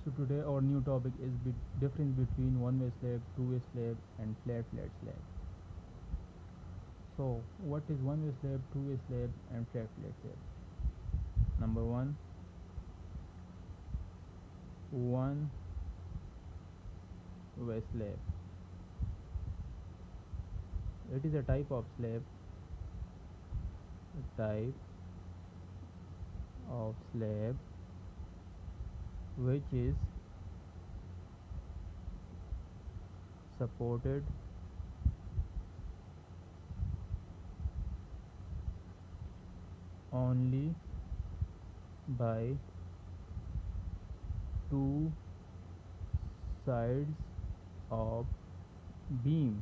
So today our new topic is difference between one-way slab, two-way slab, and flat slab. So what is one-way slab, two-way slab, and flat slab? Number one, one-way slab. It is a type of slab, type of slab which is supported only by two sides of beam.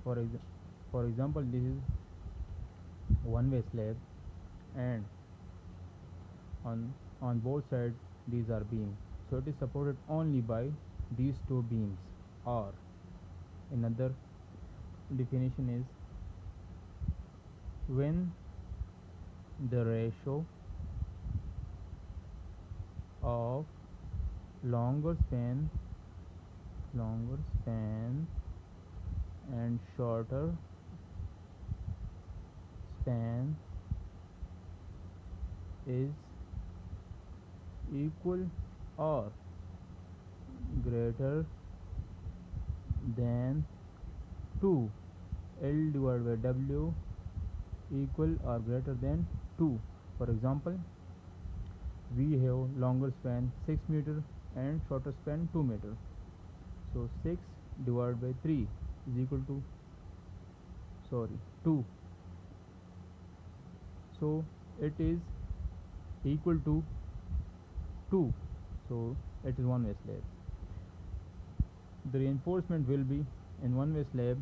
For, ex- for example, this is one-way slab, and on both sides these are beams. So it is supported only by these two beams. Or another definition is when the ratio of longer span and shorter span is equal or greater than 2. L divided by W equal or greater than 2. For example, we have longer span 6 meter and shorter span 2 meter. So 6 divided by 3 is equal to 2. So it is equal to 2. So it is one way slab. The reinforcement will be in one way slab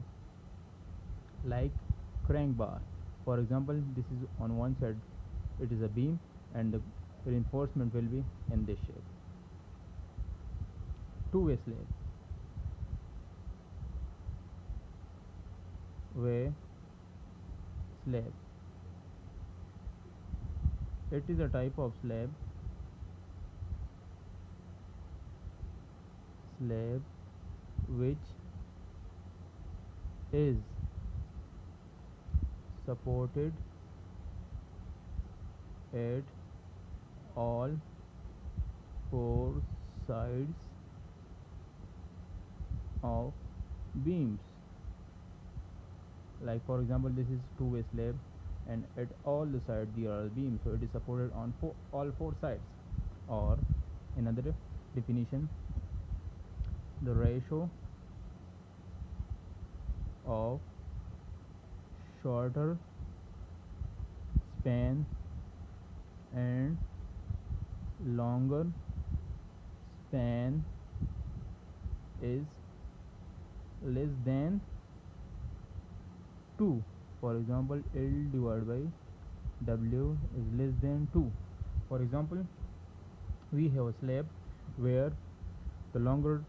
like crank bar. For example, this is on one side, it is a beam, and the reinforcement will be in this shape. Two-way slab. Way slab. It is a type of slab which is supported at all four sides of beams. Like for example, this is two-way slab, and at all the sides there are beams, so it is supported on all four sides. Or another definition, the ratio of shorter span and longer span is less than 2. For example, L divided by W is less than 2. For example, we have a slab where the longer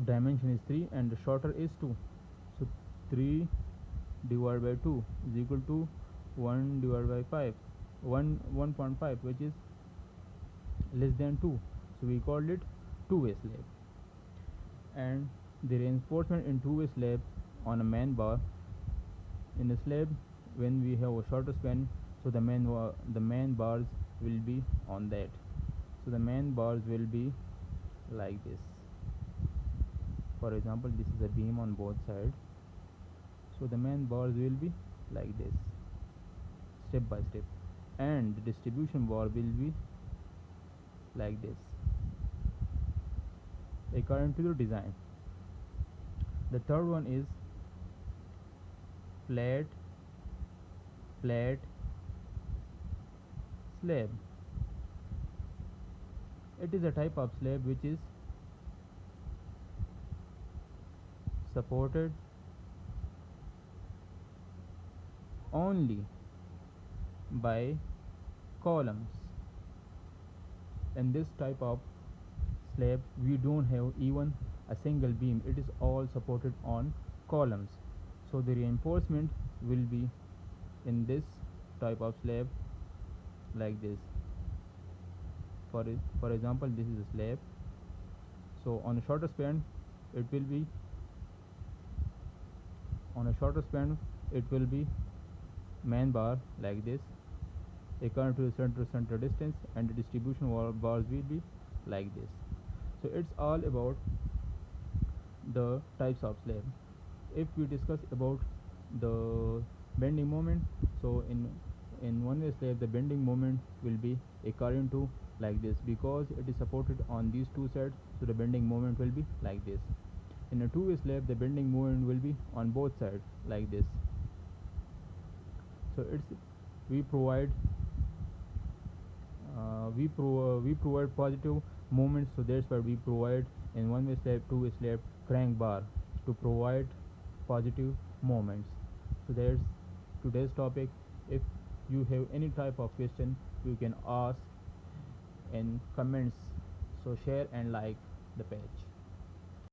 dimension is 3 and the shorter is 2. So 3 divided by 2 is equal to 1 divided by 5, 1.5, which is less than 2. So we called it two-way slab. And the reinforcement in two-way slab on a man bar, in a slab when we have a shorter span, so the man bars will be on that. So the man bars will be like this. For example, this is a beam on both sides, so the man bars will be like this, step by step, and the distribution bar will be like this according to the design. The third one is flat slab. It is a type of slab which is supported only by columns. In this type of slab, we don't have even a single beam, it is all supported on columns. So the reinforcement will be in this type of slab like this. For example, this is a slab. So on a shorter span it will be main bar like this, according to the center to center distance, and the distribution bars will be like this. So it's all about the types of slab. If we discuss about the bending moment, so in one way slab the bending moment will be according to like this, because it is supported on these two sides, so the bending moment will be like this. In a two-way slab the bending moment will be on both sides like this. So it's we provide we provide positive moments, so that's why we provide in one way slab, two way slab crank bar to provide positive moments. So that's today's topic. If you have any type of question, you can ask in comments, so share and like the page.